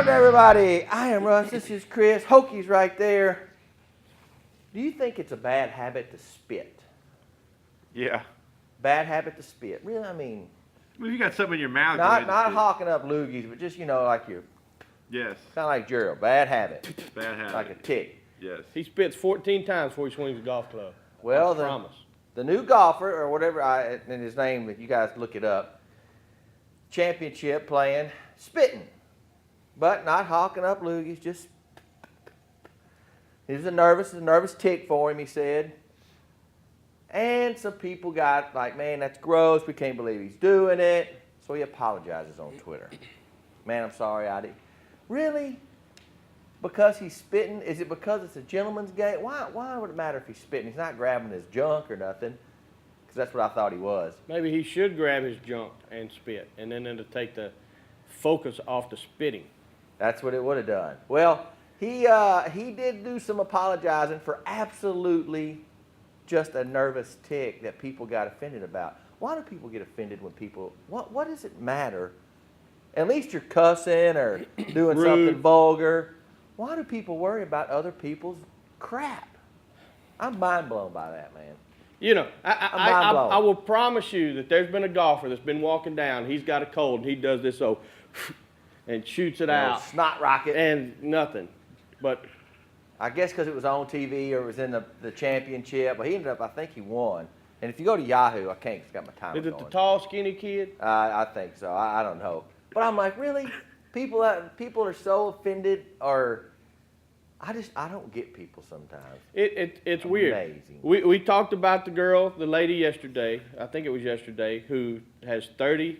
up, everybody? I am Russ. This is Chris. Hokey's right there. Do you think it's a bad habit to spit? Yeah. Bad habit to spit? Really? I mean, Well, you got something in your mouth. not hawking up loogies, but just, like your, Yes. kind of like Gerald. Bad habit. Bad habit. Like a tick. Yes. He spits 14 times before he swings a golf club. Well, I promise. The new golfer, or whatever, and his name, if you guys look it up, championship playing, spitting. But not hawking up loogies, just, it was a nervous tick for him, he said. And some people got like, man, that's gross, we can't believe he's doing it. So he apologizes on Twitter. Man, I'm sorry, I did. Really? Because he's spitting? Is it because it's a gentleman's game? Why would it matter if he's spitting? He's not grabbing his junk or nothing. Because that's what I thought he was. Maybe he should grab his junk and spit, and then it'll take the focus off the spitting. That's what it would have done. Well, he did do some apologizing for absolutely just a nervous tick that people got offended about. Why do people get offended when people, what does it matter? At least you're cussing or doing something vulgar. Why do people worry about other people's crap? I'm mind blown by that, man. You know, I will promise you that there's been a golfer that's been walking down, he's got a cold, and he does this, and shoots it out. Snot rocket. And nothing. But I guess because it was on TV or it was in the championship. But he ended up, I think he won. And if you go to Yahoo, I can't, it's got my time. Is it the tall, skinny kid? I think so. I don't know. But I'm like, really? People are so offended, or I don't get people sometimes. It's weird. Amazing. We talked about the lady yesterday, I think it was yesterday, who has 30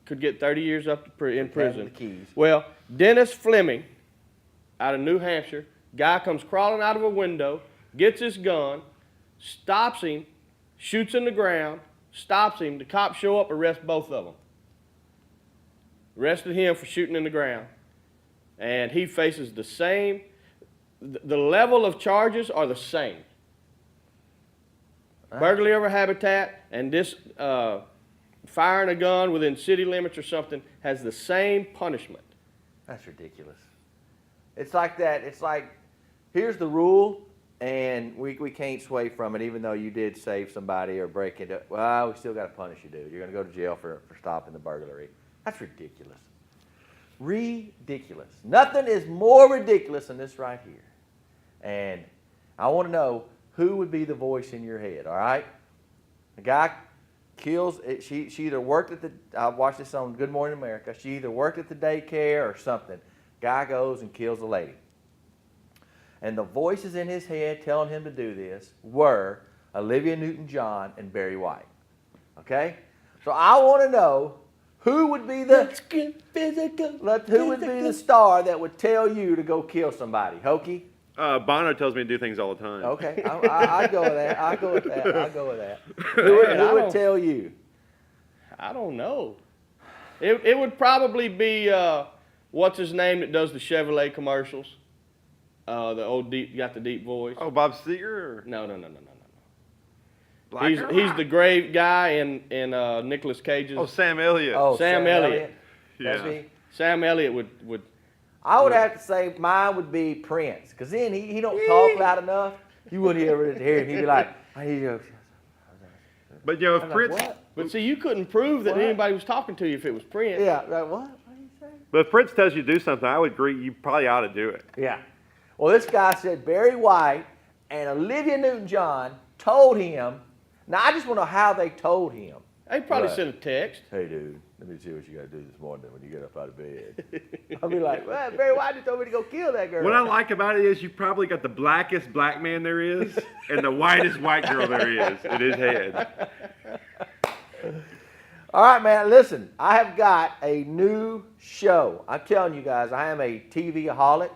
could get 30 years up in prison. The keys. Well, Dennis Fleming out of New Hampshire, guy comes crawling out of a window, gets his gun, stops him, shoots in the ground, stops him. The cops show up, arrest both of them. Arrested him for shooting in the ground. And he faces the same, the level of charges are the same. Burglary of a habitat and this firing a gun within city limits or something has the same punishment. That's ridiculous. It's like that. It's like, here's the rule, and we can't sway from it, even though you did save somebody or break into. Well, we still got to punish you, dude. You're going to go to jail for stopping the burglary. That's ridiculous. Ridiculous. Nothing is more ridiculous than this right here. And I want to know who would be the voice in your head, all right? The guy kills, she either worked at I watched this on Good Morning America, she either worked at the daycare or something. Guy goes and kills a lady. And the voices in his head telling him to do this were Olivia Newton-John and Barry White. Okay? So I want to know who would be Let's get physical. who would be the star that would tell you to go kill somebody? Hokey? Bono tells me to do things all the time. Okay, I go with that. I go with that. Who would tell you? I don't know. It would probably be what's his name that does the Chevrolet commercials? The old got the deep voice. Oh, Bob Seger? No. Blacker? He's the grave guy in Nicolas Cage's. Oh, Sam Elliott. Oh, Sam Elliott. Yeah. Sam Elliott would. I would have to say mine would be Prince, because then he don't talk loud enough. You wouldn't hear him. He'd be like, I need you. But you know, if Prince, Like, what? But see, you couldn't prove that What? anybody was talking to you if it was Prince. Yeah, like, what? What do you say? but if Prince tells you to do something, I would agree. You probably ought to do it. Yeah. Well, this guy said Barry White and Olivia Newton-John told him. Now, I just want to know how they told him. They probably Right. sent a text. Hey, dude, let me see what you got to do this morning when you get up out of bed. I'll be like, well, Barry White just told me to go kill that girl. What I like about it is you probably got the blackest black man there is and the whitest white girl there is in his head. All right, man, listen, I have got a new show. I'm telling you guys, I am a TV-aholic.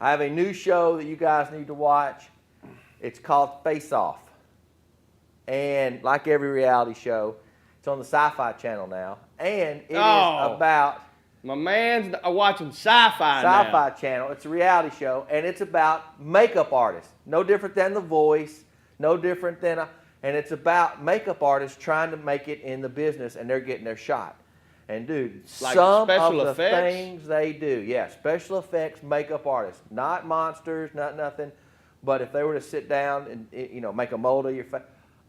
I have a new show that you guys need to watch. It's called Face Off. And like every reality show, it's on the Sci-Fi Channel now. And it is about My man's watching sci-fi now. Sci-Fi Channel. It's a reality show, and it's about makeup artists. No different than The Voice. No different than and it's about makeup artists trying to make it in the business, and they're getting their shot. And dude, Like some special of the effects? things they do, yeah, special effects, makeup artists, not monsters, not nothing, but if they were to sit down and make a mold of your face,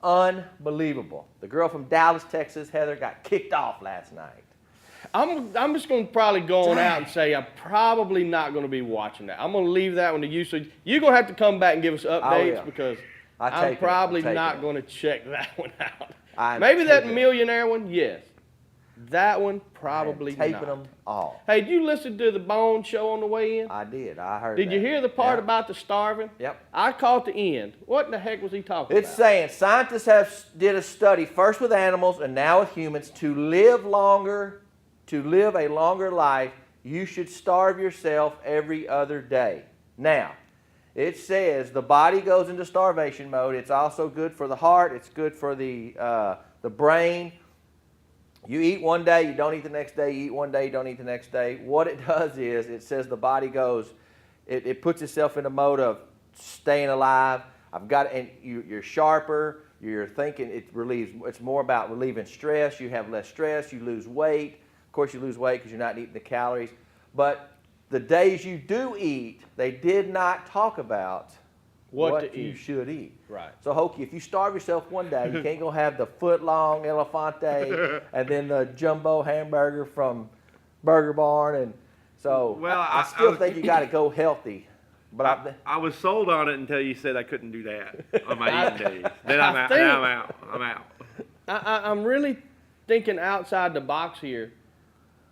unbelievable. The girl from Dallas, Texas, Heather, got kicked off last night. I'm just going to probably go on out and say I'm probably not going to be watching that. I'm going to leave that one to you. So you're going to have to come back and give us updates will. because I'm I'm probably taking not it. going to check that one out. I'm Maybe that taking it. millionaire one, yes. That one, probably I'm taping not. them all. Hey, did you listen to the Bone show on the way in? I did. I heard Did you that. hear the part Yep. about the starving? Yep. I caught the end. What in the heck was he talking It's about? saying scientists did a study first with animals and now with humans to live a longer life. You should starve yourself every other day. Now, it says the body goes into starvation mode. It's also good for the heart. It's good for the brain. You eat one day, you don't eat the next day. You eat one day, you don't eat the next day. What it does is it says the body goes, it puts itself in a mode of staying alive. And you're sharper. You're thinking it's more about relieving stress. You have less stress. You lose weight. Of course, you lose weight because you're not eating the calories. But the days you do eat, they did not talk about what you should eat. Right. So, Hokey, if you starve yourself one day, you can't go have the foot-long elefante and then the jumbo hamburger from Burger Barn. And so Well, I still think you got to go healthy. But I was sold on it until you said I couldn't do that on my eating days. Then I'm out. think- Now I'm out. I'm out. I'm really thinking outside the box here.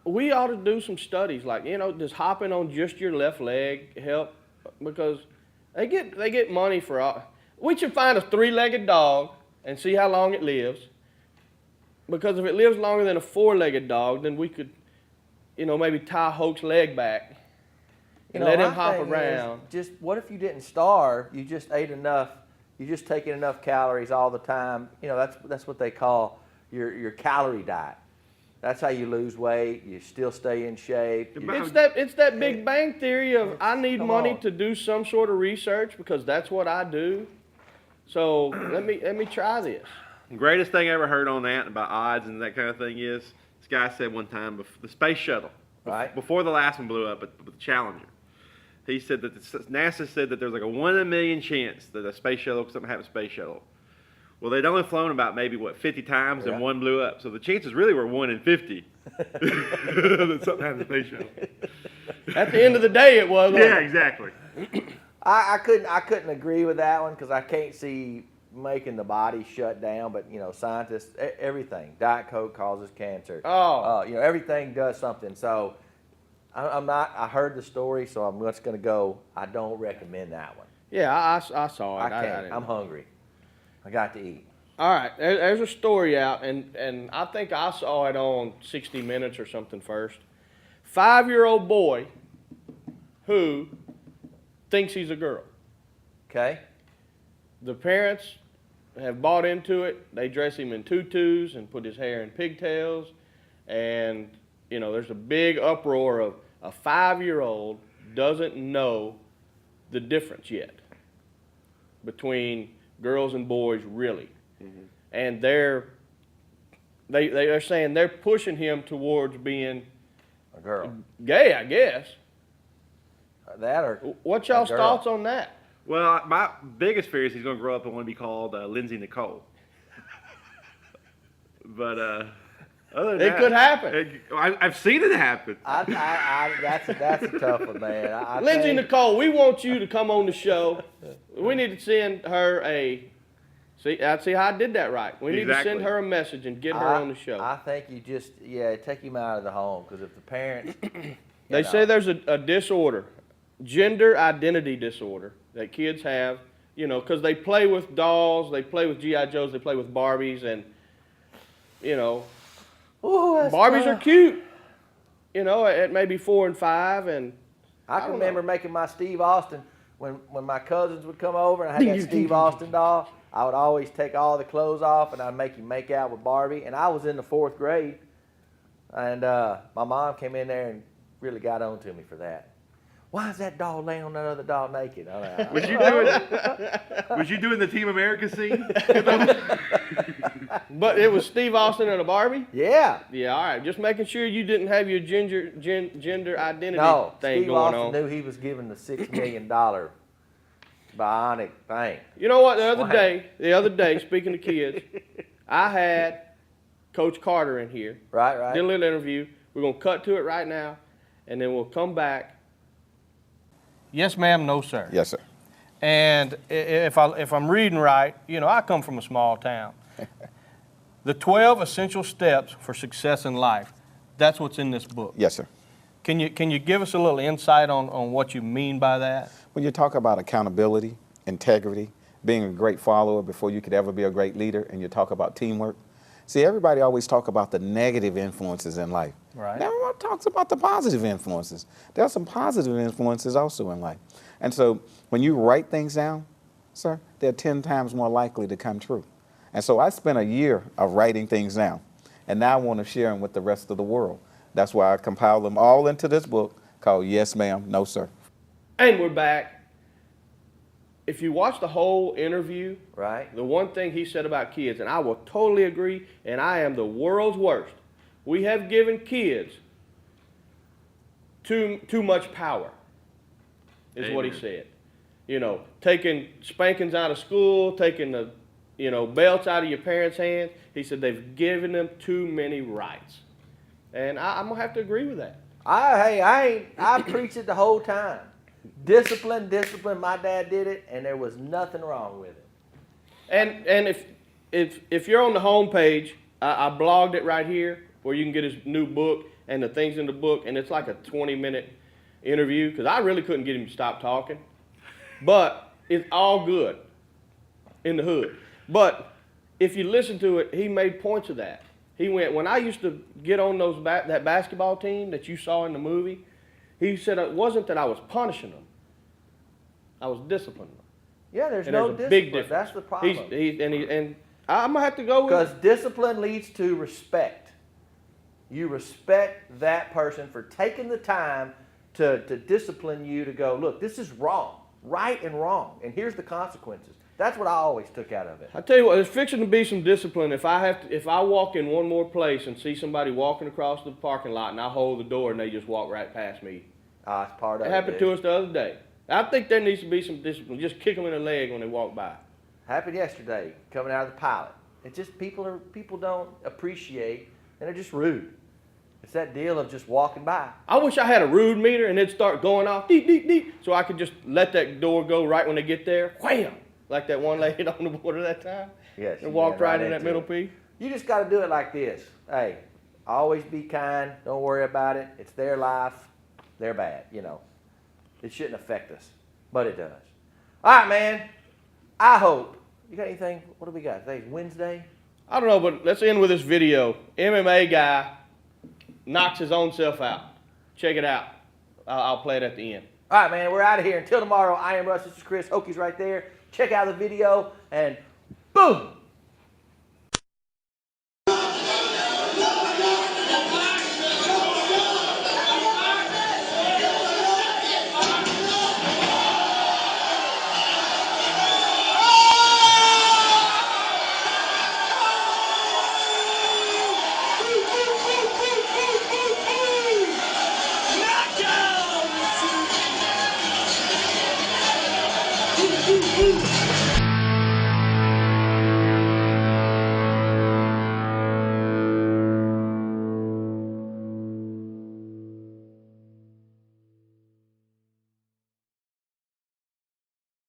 We ought to do some studies, like just hopping on just your left leg help because they get money for all. We should find a 3-legged dog and see how long it lives. Because if it lives longer than a 4-legged dog, then we could, maybe tie Hoke's leg back and let him my hop thing is, around. just what if you didn't starve? You just ate enough. You just taking enough calories all the time. That's what they call your calorie diet. That's how you lose weight. You still stay in shape. It's that Big Bang theory of I need Come money on. to do some sort of research because that's what I do. So let me try this. The greatest thing I ever heard on that about odds and that kind of thing is this guy said one time the space shuttle, Right. before the last one blew up, but the Challenger. He said that NASA said that there's like a 1 in a million chance that a space shuttle, something happened to a space shuttle. Well, they'd only flown about maybe 50 times Yeah. and one blew up. So the chances really were 1 in 50 that something happened to the space shuttle. At the end of the day, it was. Yeah, exactly. I couldn't agree with that one because I can't see making the body shut down. But scientists, everything. Diet Coke causes cancer. Oh. Everything does something. So I'm not. I heard the story, so I'm just going to go. I don't recommend that one. Yeah, I saw it. I I can't. didn't I'm know. hungry. I got to eat. All right, there's a story out, and I think I saw it on 60 Minutes or something first. 5-year-old boy who thinks he's a girl. Okay. The parents have bought into it. They dress him in tutus and put his hair in pigtails. And, there's a big uproar of a 5-year-old doesn't know the difference yet between girls and boys, really. Mm-hmm. And they're saying they're pushing him towards being A girl. gay, I guess. That or What's y'all's girl. thoughts on that? Well, my biggest fear is he's going to grow up and want to be called Lindsay Nicole. But other than It that, could happen. I've seen it happen. that's a tough one, man. I Lindsay think- Nicole, we want you to come on the show. We need to send her see how I did that right. We need to send Exactly. her a message and get her on the show. I think you just take him out of the home because if the parents They say there's a disorder, gender identity disorder that kids have, because they play with dolls, they play with G.I. Joes, they play with Barbies, and, Ooh, that's Barbies are tough. cute, at maybe 4 and 5, and I can don't remember making my Steve Austin when my cousins would come over and I had that Steve Austin doll. I would always take all the clothes off and I'd make him make out with Barbie. And I was in the 4th grade, and my mom came in there and really got on to me for that. Why is that doll laying on that other doll naked? Was you doing the Team America scene? But it was Steve Austin and a Barbie? Yeah. Yeah, all right. Just making sure you didn't have your gender identity No, thing Steve going Austin on. knew he was given the $6 million bionic thing. You know what? The other Wow. day, speaking of kids, I had Coach Carter in here. Right. Did a little interview. We're going to cut to it right now, and then we'll come back. Yes, ma'am. No, sir. Yes, sir. And if I'm reading right, you know, I come from a small town. The 12 essential steps for success in life. That's what's in this book. Yes, sir. Can you give us a little insight on what you mean by that? When you talk about accountability, integrity, being a great follower before you could ever be a great leader, and you talk about teamwork, see, everybody always talk about the negative influences in life. Right. Now everyone talks about the positive influences. There are some positive influences also in life. And so when you write things down, sir, they're 10 times more likely to come true. And so I spent a year of writing things down, and now I want to share them with the rest of the world. That's why I compiled them all into this book called Yes, Ma'am, No, Sir. And we're back. If you watch the whole interview, Right. the one thing he said about kids, and I will totally agree, and I am the world's worst. We have given kids too much power, is what he Amen. said. You know, taking spankings out of school, taking the, belts out of your parents' hands. He said they've given them too many rights. And I'm going to have to agree with that. I preached it the whole time. Discipline. My dad did it, and there was nothing wrong with it. And if you're on the homepage, I blogged it right here where you can get his new book and the things in the book, and it's like a 20-minute interview because I really couldn't get him to stop talking. But it's all good in the hood. But if you listen to it, he made points of that. He went, when I used to get on that basketball team that you saw in the movie, he said it wasn't that I was punishing them. I was disciplining them. Yeah, there's And no there's a discipline. big difference. That's the problem. And I'm going to have to go with Because discipline leads to respect. You respect that person for taking the time to discipline you to go, look, this is wrong, right and wrong, and here's the consequences. That's what I always took out of it. I tell you what, there's fixing to be some discipline. If I walk in one more place and see somebody walking across the parking lot and I hold the door and they just walk right past me. It's part of It it. happened to us the other day. I think there needs to be some discipline. Just kick them in the leg when they walk by. Happened yesterday, coming out of the pilot. It's just people don't appreciate, and they're just rude. It's that deal of just walking by. I wish I had a rude meter and it'd start going off, deep, deep, deep, so I could just let that door go right when they get there. Wham! Like that one lady on the border that time. Yes. And walked right in that middle it. piece. You just got to do it like this. Hey, always be kind. Don't worry about it. It's their life. They're bad. It shouldn't affect us, but it does. All right, man. I hope. You got anything? What do we got? Today's Wednesday. I don't know, but let's end with this video. MMA guy knocks his own self out. Check it out. I'll play it at the end. All right, man. We're out of here. Until tomorrow, I am Russ. This is Chris. Hokies right there. Check out the video, and boom.